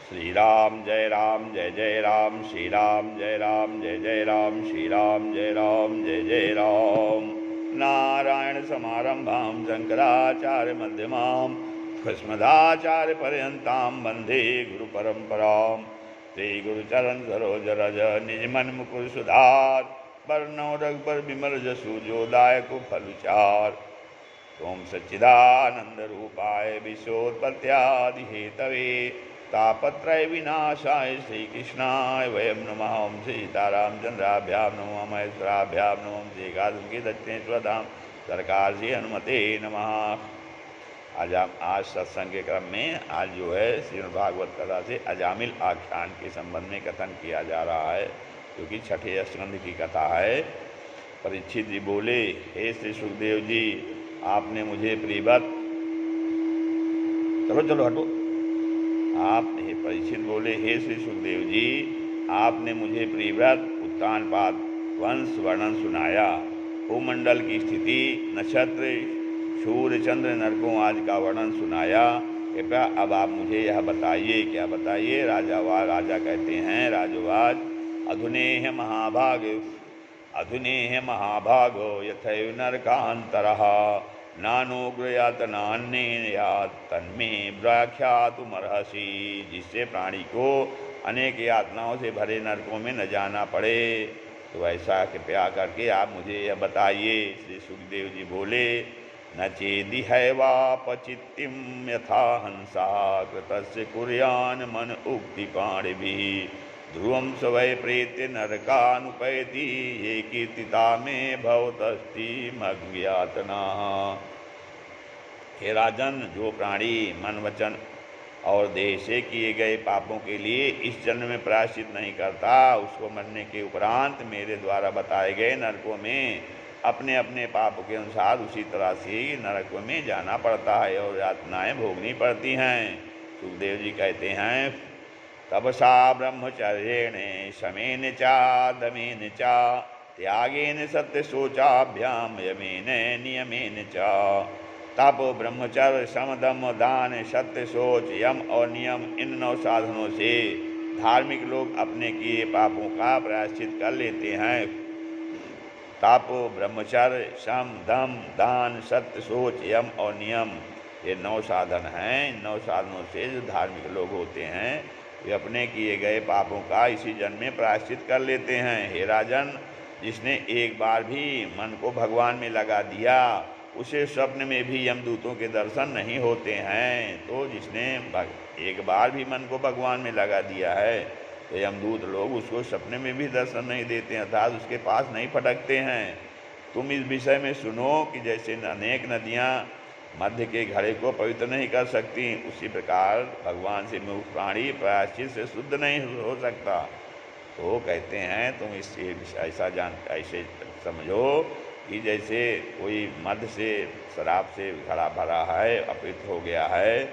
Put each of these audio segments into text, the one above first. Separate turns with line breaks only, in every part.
श्री राम जय जय राम, श्री राम जय जय राम, श्री राम जय जय राम। नारायण समारंभां शंकराचार्य मध्यमां अस्मदाचार्य पर्यन्तां वन्दे गुरु परंपरां। श्री गुरुचरण सरोज रज निज मन मुकुर सुधार, वर्णौ रघुबर विमल जसु जो दायक फल चार। ओम सच्चिदानंद रूपाय विश्वोत्पत्त्यादि हेतवे तापत्रय विनाशाय श्रीकृष्णाय वयं नमः। ओम सीतारामचंद्राभ्यां नमः, महेश्वराभ्यां नमः, श्री कादम्बरी दक्षिणेश्वरधाम सरकार जी हनुमते नमः। आज सत्संग के क्रम में आज जो है श्रीमद् भागवत कथा से अजामिल आख्यान के संबंध में कथन किया जा रहा है, क्योंकि छठे स्कंद की कथा है। परीक्षित जी बोले, हे श्री सुखदेव जी, आपने मुझे प्रियव्रत, चलो हटो। आप परीक्षित बोले, हे श्री सुखदेव जी, आपने मुझे प्रियव्रत उत्तानपाद वंश वर्णन सुनाया, भूमंडल की स्थिति, नक्षत्र, सूर्य चंद्र नरकों आदि का वर्णन सुनाया। कृपया अब आप मुझे यह बताइए। क्या बताइए? राजा कहते हैं, राजोवाच, अधुनेह महाभागो यथैव नरकांतरः नानुग्रयातनान्येयात् तन्मे व्याख्यातुमर्हसि। जिससे प्राणी को अनेक यातनाओं से भरे नरकों में न जाना पड़े, तो ऐसा कृपया करके आप मुझे यह बताइए। श्री सुखदेव जी बोले, न चेदिहैवापचित्तिं यथा हंसा कृतस्य कुर्यान् मन उक्ति पाणिभिः ध्रुवं स वै प्रेत्य नरकानुपैति ये कीर्तिता में भवतस्ति मज्ञातना। हे राजन, जो प्राणी मन वचन और देह से किए गए पापों के लिए इस जन्म में प्रायश्चित नहीं करता, उसको मरने के उपरांत मेरे द्वारा बताए गए नरकों में अपने अपने पाप के अनुसार उसी तरह से नरकों में जाना पड़ता है और यातनाएं भोगनी पड़ती हैं। सुखदेव जी कहते हैं, तपसा ब्रह्मचर्येण शमेन चा दमेन चा त्यागेन सत्य शोचाभ्याम यमेन नियमेन चा। तप, ब्रह्मचर्य, सम, दम, दान, सत्य, शौच, यम और नियम, इन 9 साधनों से धार्मिक लोग अपने किए पापों का प्रायश्चित कर लेते हैं। तप, ब्रह्मचर्य, सम, दम, दान, सत्य, शौच, यम और नियम, ये 9 साधन हैं। इन 9 साधनों से जो धार्मिक लोग होते हैं वे अपने किए गए पापों का इसी जन्म में प्रायश्चित कर लेते हैं। हे राजन, जिसने एक बार भी मन को भगवान में लगा दिया, उसे स्वप्न में भी यमदूतों के दर्शन नहीं होते हैं। तो जिसने एक बार भी मन को भगवान में लगा दिया है, तो यमदूत लोग उसको सपने में भी दर्शन नहीं देते हैं, अर्थात उसके पास नहीं फटकते हैं। तुम इस विषय में सुनो कि जैसे अनेक नदियाँ मध्य के घड़े को पवित्र नहीं कर सकती, उसी प्रकार भगवान से मुक्त प्राणी प्रायश्चित से शुद्ध नहीं हो सकता। तो कहते हैं, तुम इससे ऐसे समझो कि जैसे कोई मध्य से शराब से घड़ा भरा है, अपवित्र हो गया है,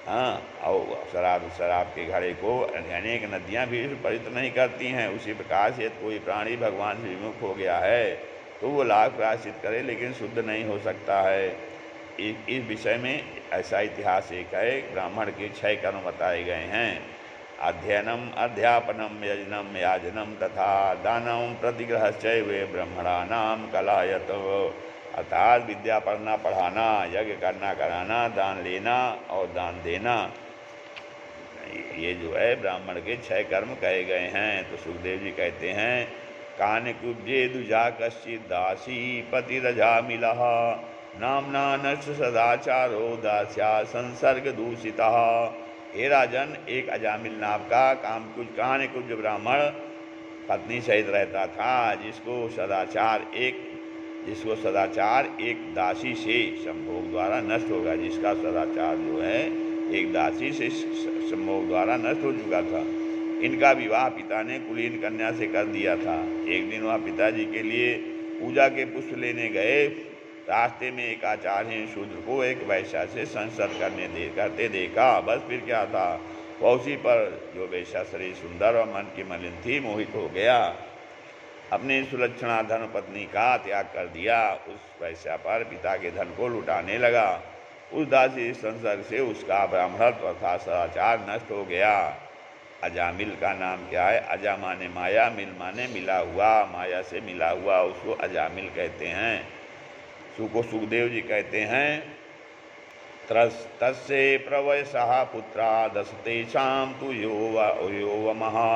हाँ, और शराब के घड़े को अनेक नदियाँ भी पवित्र नहीं करती हैं, उसी प्रकार से कोई प्राणी भगवान से विमुख हो गया है तो वो लाख प्रायश्चित करे लेकिन शुद्ध नहीं हो सकता है। इस विषय में ऐसा इतिहास एक है। ब्राह्मण के 6 कर्म बताए गए हैं, अध्ययनम, अध्यापनम, यजनम, याजनम तथा दानम प्रतिग्रहश्चैव ब्रह्मणानाम कलायत। अर्थात विद्या पढ़ना पढ़ाना, यज्ञ करना कराना, दान लेना और दान देना, ये जो है ब्राह्मण के 6 कर्म कहे गए हैं। तो सुखदेव जी कहते हैं, कान कुब्जे दुजा कश्चित दासी पतिरजा मिला नामना नष्ट सदाचारो दास्या संसर्ग दूषिता। हे राजन, एक अजामिल नाम का कानकुब्ज ब्राह्मण पत्नी सहित रहता था, जिसको सदाचार एक दासी से संभोग द्वारा नष्ट होगा। जिसका सदाचार जो है एक दासी से संभोग द्वारा नष्ट हो चुका था। इनका विवाह पिता ने कुलीन कन्या से कर दिया था। एक दिन वह पिताजी के लिए पूजा के पुष्प लेने गए। रास्ते में एक आचार्य शूद्र को एक वैश्या से संसर्ग करते देखा। बस फिर क्या था, वह उसी पर, जो वैश्या शरीर सुंदर और मन की मलिन थी, मोहित हो गया। अपनी सुलक्षणा धर्मपत्नी का त्याग कर दिया। उस वैश्या पर पिता के धन को लुटाने लगा। उस दासी संसर्ग से उसका ब्राह्मणत्व तथा सदाचार नष्ट हो गया। अजामिल का नाम क्या है? अजा माने माया, मिल माने मिला हुआ, माया से मिला हुआ, उसको अजामिल कहते हैं। को सुखदेव जी कहते हैं, तस्य प्रवयसः पुत्रा दशतेषां तु यो महा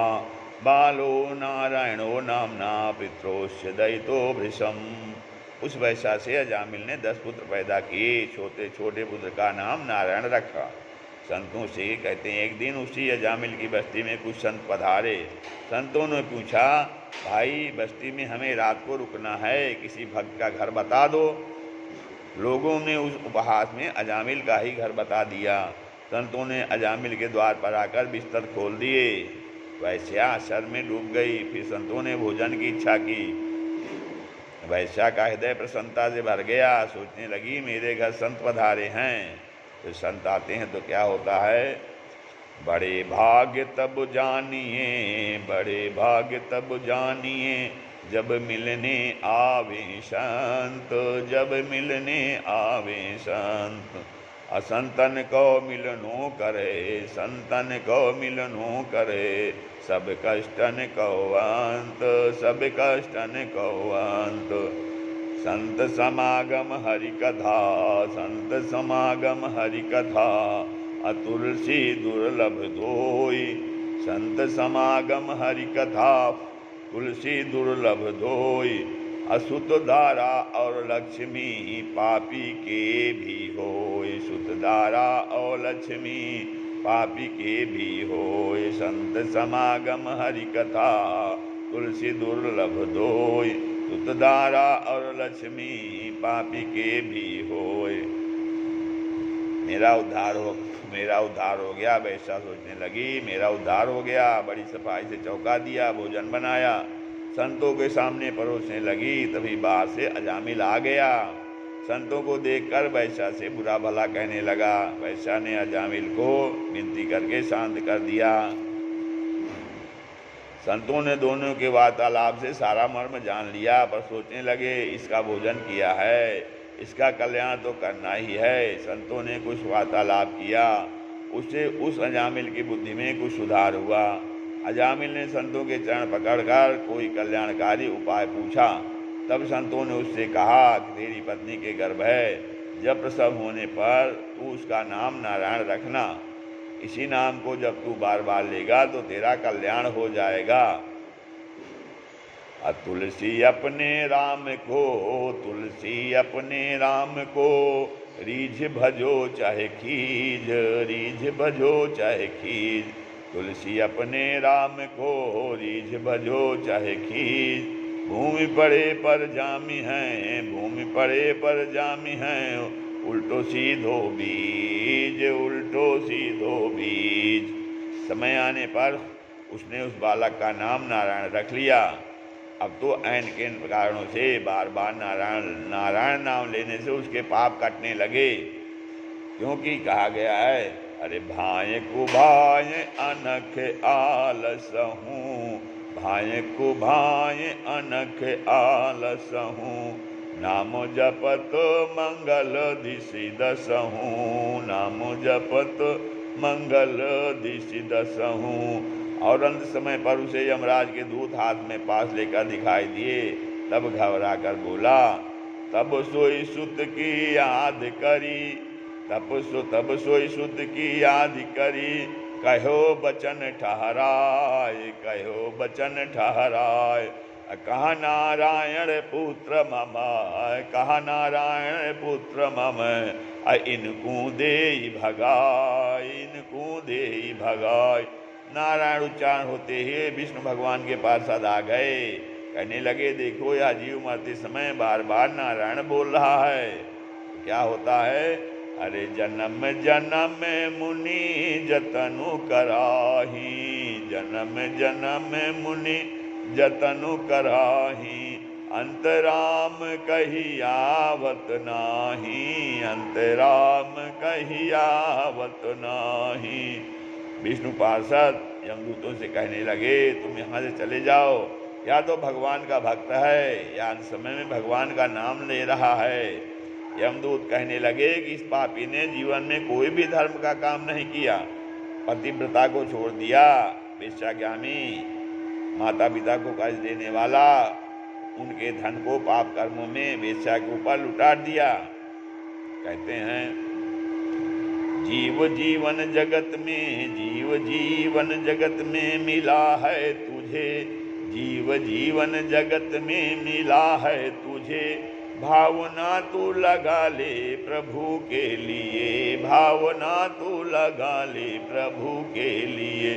बालो नारायणो नामना पित्रोस्य दयितो भृशम। उस वैसा से अजामिल ने 10 पुत्र पैदा किए। छोटे छोटे पुत्र का नाम नारायण रखा। संतों से कहते हैं, एक दिन उसी अजामिल की बस्ती में कुछ संत पधारे। संतों ने पूछा, भाई बस्ती में हमें रात को रुकना है, किसी भक्त का घर बता दो। लोगों ने उस उपहास में अजामिल का ही घर बता दिया। संतों ने अजामिल के द्वार पर आकर बिस्तर खोल दिए। वैश्या शर में डूब गई। फिर संतों ने भोजन की इच्छा की। वैश्या का हृदय प्रसन्नता से भर गया। सोचने लगी, मेरे घर संत पधारे हैं। तो संत आते हैं तो क्या होता है, बड़े भाग्य तब जानिए, बड़े भाग्य तब जानिए, जब मिलने आवे संत, जब मिलने आवे संत। असंतन को मिलनो करे, संतन को मिलनो करे, सब कष्टन को अंत, सब कष्टन को अंत। संत समागम हरि कथा, संत समागम हरि कथा, अतुलसी दुर्लभ धोई। संत समागम हरि कथा, तुलसी दुर्लभ धोई। असुत धारा और लक्ष्मी, पापी के भी होय। सुत धारा और लक्ष्मी, पापी के भी होय। संत समागम हरि कथा, तुलसी दुर्लभ धोय। सुत धारा और लक्ष्मी, पापी के भी होय। मेरा उद्धार हो गया। वैसा सोचने लगी, मेरा उद्धार हो गया। बड़ी सफाई से चौका दिया, भोजन बनाया, संतों के सामने परोसने लगी। तभी बाहर से अजामिल आ गया। संतों को देखकर वैसा से बुरा भला कहने लगा। वैसा ने अजामिल को विनती करके शांत कर दिया। संतों ने दोनों के वार्तालाप से सारा मर्म जान लिया, पर सोचने लगे, इसका भोजन किया है, इसका कल्याण तो करना ही है। संतों ने कुछ वार्तालाप किया, उससे उस अजामिल की बुद्धि में कुछ सुधार हुआ। अजामिल ने संतों के चरण पकड़कर कोई कल्याणकारी उपाय पूछा। तब संतों ने उससे कहा कि तेरी पत्नी के गर्भ है, जब प्रसव होने पर तू उसका नाम नारायण रखना। इसी नाम को जब तू बार बार लेगा तो तेरा कल्याण हो जाएगा। तुलसी अपने राम को, तुलसी अपने राम को, रीझ भजो चाहे खीज, रीझ भजो चाहे खीज। तुलसी अपने राम को, रीझ भजो चाहे खीज। भूमि पड़े पर जामी हैं, भूमि पड़े पर जामी हैं, उल्टो सीधो बीज, उल्टो सीधो बीज। समय आने पर उसने उस बालक का नाम नारायण रख लिया। अब तो ऐन के कारणों से बार बार नारायण नारायण नाम लेने से उसके पाप कटने लगे। क्योंकि कहा गया है, अरे भाए को भाए अनख आलस हूँ, भाए को भाए अनख आलस हूँ। नाम जपत मंगल दिशि दसहूँ, नाम जपत मंगल दिशि दसहूँ। और अंत समय पर उसे यमराज के दूत हाथ में पास लेकर दिखाई दिए। तब घबरा कर बोला, तब सोई सुत की याद करी, तब सोई सुत की याद करी। कहो बचन ठहराए, कहो बचन ठहराए। कहा नारायण पुत्र मम, कहा नारायण पुत्र मम। इनको दे भगाय, इनको दे भगाय। नारायण उच्चारण होते ही विष्णु भगवान के पार्षद आ गए। कहने लगे, देखो यह जीव मरते समय बार बार नारायण बोल रहा है। क्या होता है, अरे जन्म जन्म मुनि जतनु कराही, जन्म जन्म मुनि जतनु कराही। अंतराम कही आवत नाही, अंतराम कही आवत नाही। विष्णु पार्षद यमदूतों से कहने लगे, तुम यहाँ से चले जाओ। या तो भगवान का भक्त है, या समय में भगवान का नाम ले रहा है। यमदूत कहने लगे कि इस पापी ने जीवन में कोई भी धर्म का काम नहीं किया, पतिव्रता को छोड़ दिया, वेश्यागामी, माता पिता को कष्ट देने वाला, उनके धन को पाप कर्मों में वेश्या के ऊपर लुटा दिया। कहते हैं जीव जीवन जगत में, जीव जीवन जगत में मिला है तुझे, जीव जीवन जगत में मिला है तुझे, भावना तू लगा ले प्रभु के लिए, भावना तू लगा ले प्रभु के लिए।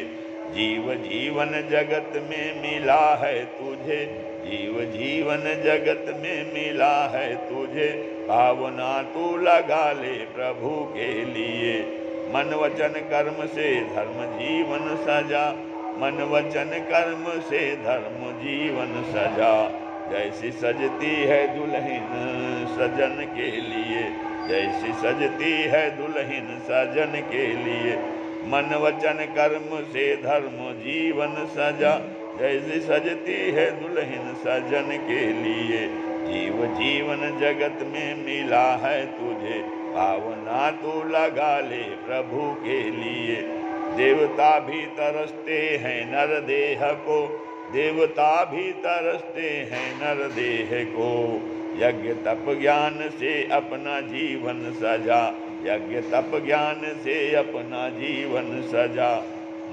जीव जीवन जगत में मिला है तुझे, जीव जीवन जगत में मिला है तुझे, भावना तू लगा ले प्रभु के लिए। मन वचन कर्म से धर्म जीवन सजा, मन वचन कर्म से धर्म जीवन सजा। जैसी सजती है दुल्हन सजन के लिए, जैसी सजती है दुल्हन सजन के लिए, मन वचन कर्म से धर्म जीवन सजा। जैसी सजती है दुल्हन सजन के लिए, जीव जीवन जगत में मिला है तुझे, भावना तू लगा ले प्रभु के लिए। देवता भी तरसते हैं नर देह को, देवता भी तरसते हैं नर देह को, यज्ञ तप ज्ञान से अपना जीवन सजा, यज्ञ तप ज्ञान से अपना जीवन सजा।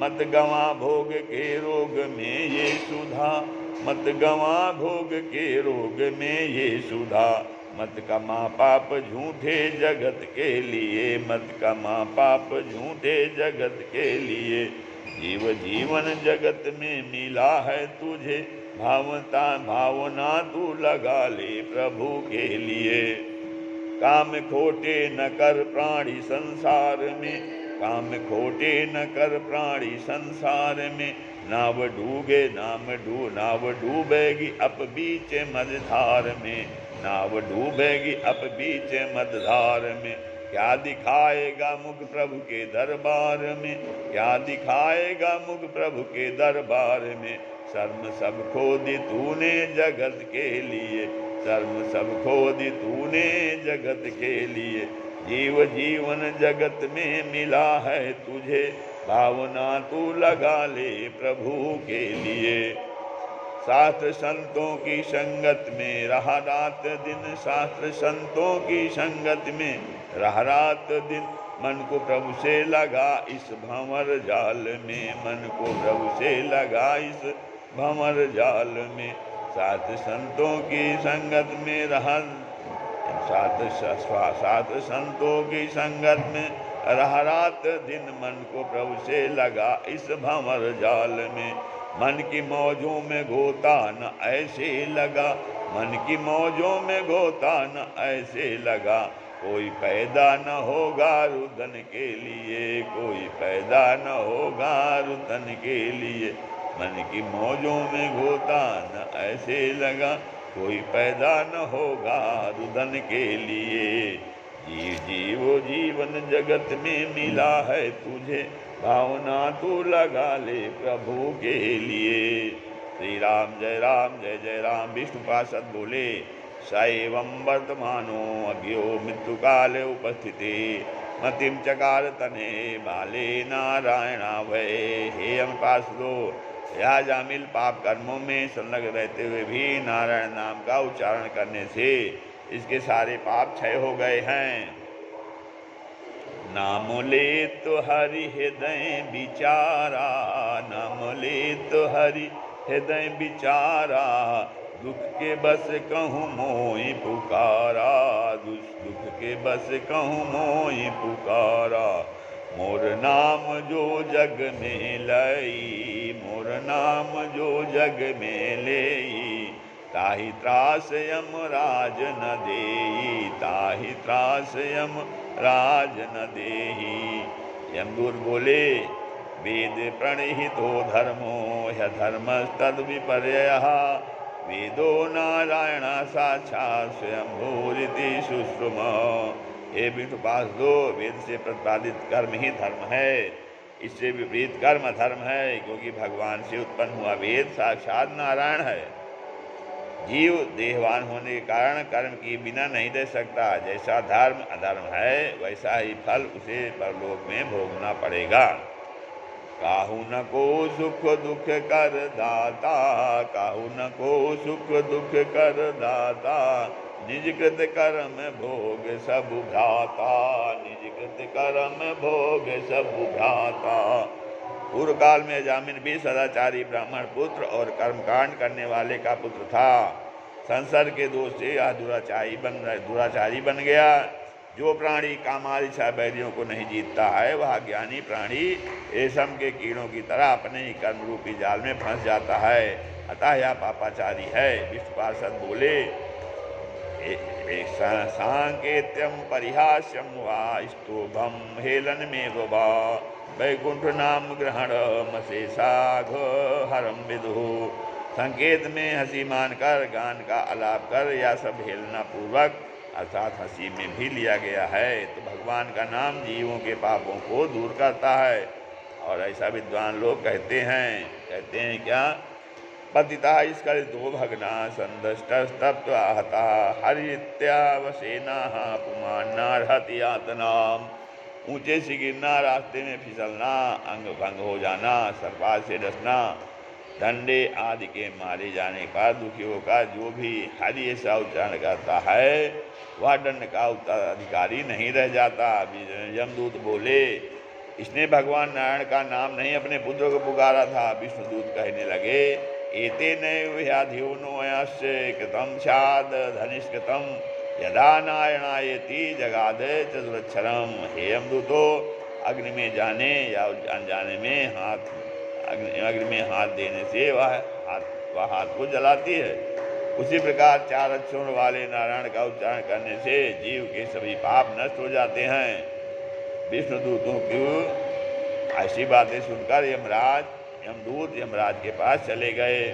मत गवा भोग के रोग में ये सुधा, मत गवा भोग के रोग में ये सुधा, मत कमा पाप झूठे जगत के लिए, मत कमा पाप झूठे जगत के लिए। जीव जीवन जगत में मिला है तुझे, भावना तू लगा ले प्रभु के लिए। काम खोटे न कर प्राणी संसार में, काम खोटे न कर प्राणी संसार में, नाव डूबे नाव डूबेगी अप बीच मझधार में, नाव डूबेगी अप बीच मझधार में। क्या दिखाएगा मुख प्रभु के दरबार में, क्या दिखाएगा मुख प्रभु के दरबार में। शर्म सब खो दी तूने जगत के लिए, शर्म सब खो दी तूने जगत के लिए। जीव जीवन जगत में मिला है तुझे, भावना तू लगा ले प्रभु के लिए। शास्त्र संतों की संगत में रहा रात दिन, शास्त्र संतों की संगत में रहा रात दिन, मन को प्रभु से लगा इस भंवर जाल में, मन को प्रभु से लगा इस भंवर जाल में। सात संतों की संगत में रहा, सात संतों की संगत में रहा रात दिन, मन को प्रभु से लगा इस भंवर जाल में। मन की मौजों में गोता न ऐसे लगा, मन की मौजों में गोता न ऐसे लगा, कोई पैदा न होगा रुदन के लिए, कोई पैदा न होगा रुदन के लिए। मन की मौजों में गोता न ऐसे लगा, कोई पैदा न होगा रुदन के लिए। जीव जीवन जगत में मिला है तुझे, भावना तू लगा ले प्रभु के लिए। श्री राम जय जय राम। विष्णु पार्षद बोले सैवं वर्तमानो अज्ञो मृत्यु काले उपस्थिति, मतिम चकार तने बाले नारायणा भय। हे हम पार्षदो, यह जामिल पाप कर्मों में संलग्न रहते हुए भी नारायण नाम का उच्चारण करने से इसके सारे पाप क्षय हो गए हैं। नाम ले तो हरि हृदय विचारा, नाम ले तो हरि हृदय विचारा, दुख के बस कहूँ मोहि पुकारा, दुख के बस कहूँ मोहि पुकारा। मोर नाम जो जग में लई, मोर नाम जो जग में लेई, ताहि त्रास यम राज न देई, ताहि त्रास यम राज न देही। यमदूत बोले वेद प्रणहितो धर्मो ह्य धर्मस्तद विपर्ययः, वेदो नारायण साक्षात् स्वयंभूरिति सुश्रुम। हे विष्णु पार्षदो, वेद से प्रतिपादित कर्म ही धर्म है, इससे विपरीत कर्म अधर्म है, क्योंकि भगवान से उत्पन्न हुआ वेद साक्षात नारायण है। जीव देहवान होने के कारण कर्म किए बिना नहीं रह सकता। जैसा धर्म अधर्म है वैसा ही फल उसे परलोक में भोगना पड़ेगा। काहू न को सुख दुख कर दाता, काहू न को सुख दुख कर दाता, निज कृत कर्म भोग सब भ्राता, निज कृत कर्म भोग सब भ्राता। पूर्व काल में अजामिल भी सदाचारी ब्राह्मण पुत्र और कर्मकांड करने वाले का पुत्र था। संसार के दोष से यह दुराचारी बन गया। जो प्राणी कामालिछा बैरियों को नहीं जीतता है, वह ज्ञानी प्राणी रेशम के कीड़ों की तरह अपने ही कर्म रूपी जाल में फंस जाता है। अतः यह पापाचारी है। विष्णु पार्षद बोले, सांकेत्यम परिहास्यम वा स्तोभम हेलन में वा वैकुंठ नाम ग्रहण मशेषाघ हरम विदु। संकेत में हंसी मानकर, गान का आलाप कर या सब हेलना पूर्वक अर्थात हंसी में भी लिया गया है। तो भगवान का नाम जीवों के पापों को दूर करता है। और ऐसा विद्वान लोग कहते हैं क्या, पतिता इसकर दो भगना संदष्टस्तप्त आहता हरित्यावसेना पुमान्नार्हति यातनाम। ऊंचे से गिरना, रास्ते में फिसलना, अंग भंग हो जाना, सर्पाल से डसना, डंडे आदि के मारे जाने पर दुखियों का जो भी हरि ऐसा उच्चारण करता है, वह दंड का उत्तराधिकारी नहीं रह जाता। यमदूत बोले, इसने भगवान नारायण का नाम नहीं अपने पुत्र को पुकारा था। विष्णुदूत कहने लगे, एते नैव्याधियो नो अयस्य कृतम स्याद धनिष्कृतम यदा नारायणायति जगाद चतुरक्षरम। हे यमदूतो, अग्नि में जाने या अनजाने में अग्नि में हाथ देने से वह हाथ को जलाती है। उसी प्रकार 4 अक्षरों वाले नारायण का उच्चारण करने से जीव के सभी पाप नष्ट हो जाते हैं। विष्णुदूतों की ऐसी बातें सुनकर यमदूत यमराज के पास चले गए।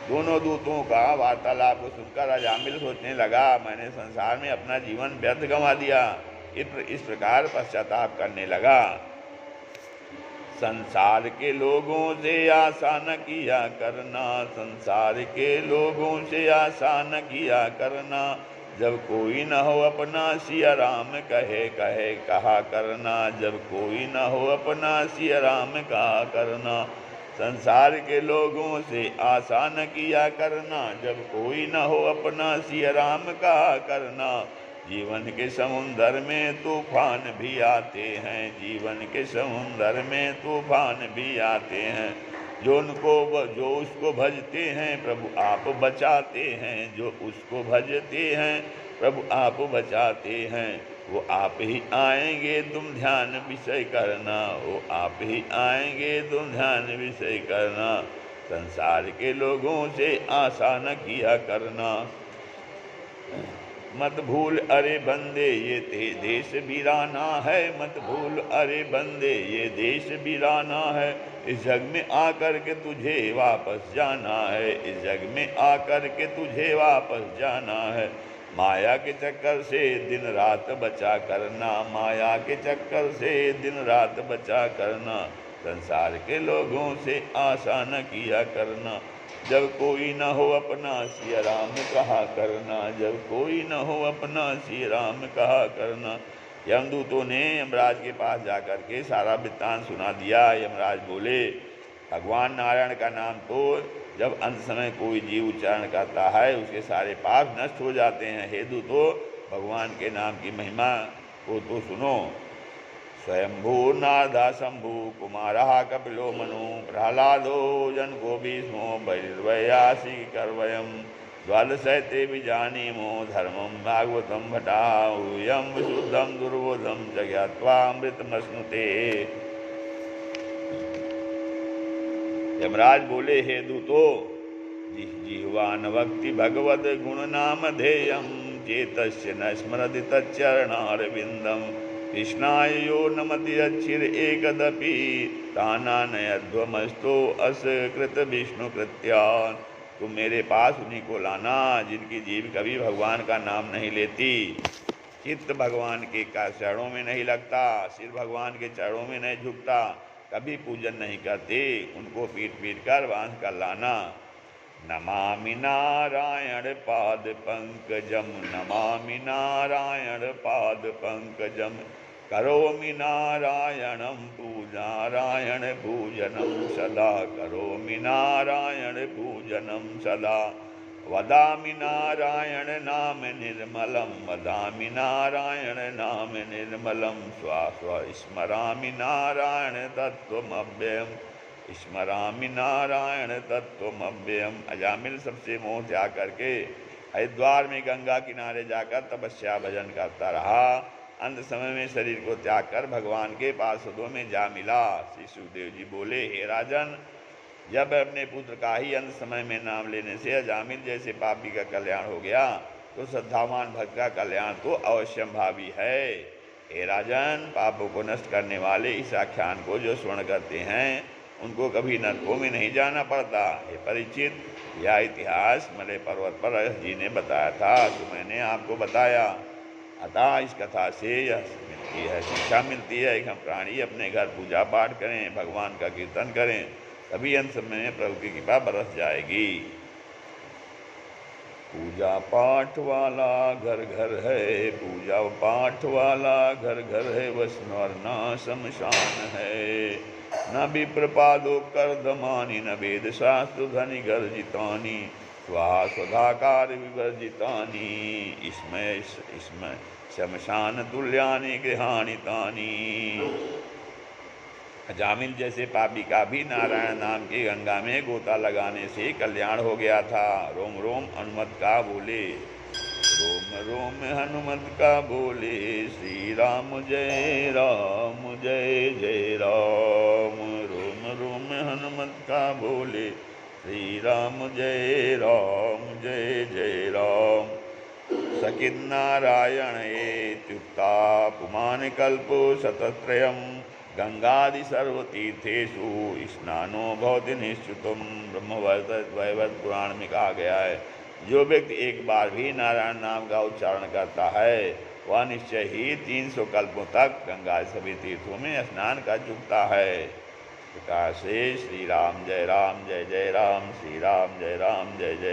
दोनों दूतों का वार्तालाप को सुनकर अजामिल सोचने लगा, मैंने संसार में अपना जीवन व्यर्थ गंवा दिया। इस प्रकार पश्चाताप करने लगा। संसार के लोगों से आशा न किया करना, संसार के लोगों से आशा न किया करना, जब कोई न हो अपना सिया राम कहे कहे कहा करना, जब कोई न हो अपना सिया राम कहा करना। संसार के लोगों से आशा न किया करना, जब कोई न हो अपना सिया राम कहा करना। जीवन के समुंदर में तूफान भी आते हैं, जीवन के समुंदर में तूफान भी आते हैं। जो उसको भजते हैं प्रभु आप बचाते हैं, जो उसको भजते हैं प्रभु आप बचाते हैं। वो आप ही आएंगे तुम ध्यान विषय करना, वो आप ही आएंगे तुम ध्यान विषय करना। संसार के लोगों से आशा न किया करना। मत भूल अरे बंदे ये देश वीराना है, मत भूल अरे बंदे ये देश वीराना है। इस जग में आकर के तुझे वापस जाना है, इस जग में आकर के तुझे वापस जाना है। माया के चक्कर से दिन रात बचा करना, माया के चक्कर से दिन रात बचा करना। संसार के लोगों से आशा न किया करना, जब कोई न हो अपना सिया राम कहा करना, जब कोई न हो अपना सिया राम कहा करना। यमदूतों ने यमराज के पास जाकर के सारा वृत्तांत सुना दिया। यमराज बोले, भगवान नारायण का नाम तो जब अंत समय कोई जीव उच्चारण करता है उसके सारे पाप नष्ट हो जाते हैं। हे दूतो, भगवान के नाम की महिमा को तो सुनो। स्वयंभू नारदा शंभु कुमारा कपिलो मनु प्रहलादो जनको भीष्मो बहिर्वयासी कर्वयम द्वादशैते विजानीमो धर्मम भागवतम भटाऊयम विशुद्धम दुर्बोधम जज्ञात्वामृतमश्नुते। यमराज बोले, हे दूतो, जिह्वान भक्ति भगवद गुण नाम धेयम चेतस्य न स्मरति तच्चरणारविंदम कृष्णाय यो नमति अच्छिर एकदपि तानानयध्वमस्तो अस कृत विष्णु कृत्यान। तुम मेरे पास उन्हीं को लाना जिनकी जीभ कभी भगवान का नाम नहीं लेती, चित्त भगवान के चरणों में नहीं लगता, सिर भगवान के चरणों में नहीं झुकता, कभी पूजन नहीं करते। उनको पीट पीट कर बांध कर लाना। नमामि नारायण पाद पंकजम, नमामि नारायण पाद पंकजम। करोमि नारायणं नारायण पूजनं सदा, करोमि नारायण पूजनं सदा, वदामि नारायण नाम निर्मलं, वदामि नारायण नाम निर्मलं, स्व स्मरामि नारायण तत्त्वमव्ययम्, स्मरामि नारायण तत्त्वमव्ययम्। अजामिल सबसे मोह त्याग करके हरिद्वार में गंगा किनारे जाकर तपस्या भजन करता रहा। अंत समय में शरीर को त्याग कर भगवान के पार्षदों में जा मिला। श्री सुखदेव जी बोले, हे राजन, जब अपने पुत्र का ही अंत समय में नाम लेने से अजामिल जैसे पापी का कल्याण हो गया, तो श्रद्धावान भक्त का कल्याण तो अवश्यंभावी है। हे राजन, पापों को नष्ट करने वाले इस आख्यान को जो श्रवण करते हैं, उनको कभी नरकों में नहीं जाना पड़ता। हे परीक्षित, यह इतिहास मलय पर्वत पर जी ने बताया था, तो मैंने आपको बताया। अतः इस कथा से यह मिलती है, शिक्षा मिलती है कि हम प्राणी अपने घर पूजा पाठ करें, भगवान का कीर्तन करें, तभी अंत समय में प्रभु की कृपा बरस जाएगी। पूजा पाठ वाला घर घर है, पूजा पाठ वाला घर घर है, बस नर न शमशान है। न विप्रपादो कर्दमानि, न वेद शास्त्र धनि गर्जितानि, स्वाहा स्वधाकार विवर्जितानि, इसमें शमशान तुल्यानि गृहाणि तानि। अजामिल जैसे पापी का भी नारायण नाम की गंगा में गोता लगाने से कल्याण हो गया था। रोम रोम हनुमत का बोले, रोम रोम हनुमत का बोले, श्री राम जय जय राम। रोम रोम हनुमत का बोले, श्री राम जय जय राम। सकित नारायण इत्युक्ता पुमान कल्पो शतत्रयम्, गंगादि सर्वतीर्थेषु स्नानो भवति निश्चितम्। ब्रह्मवैवर्त पुराण में कहा गया है, जो व्यक्ति एक बार भी नारायण नाम का उच्चारण करता है, वह निश्चय ही 300 कल्पों तक गंगा सभी तीर्थों में स्नान कर चुकता है। प्रकार से श्री राम जय जय राम, श्री राम जय जय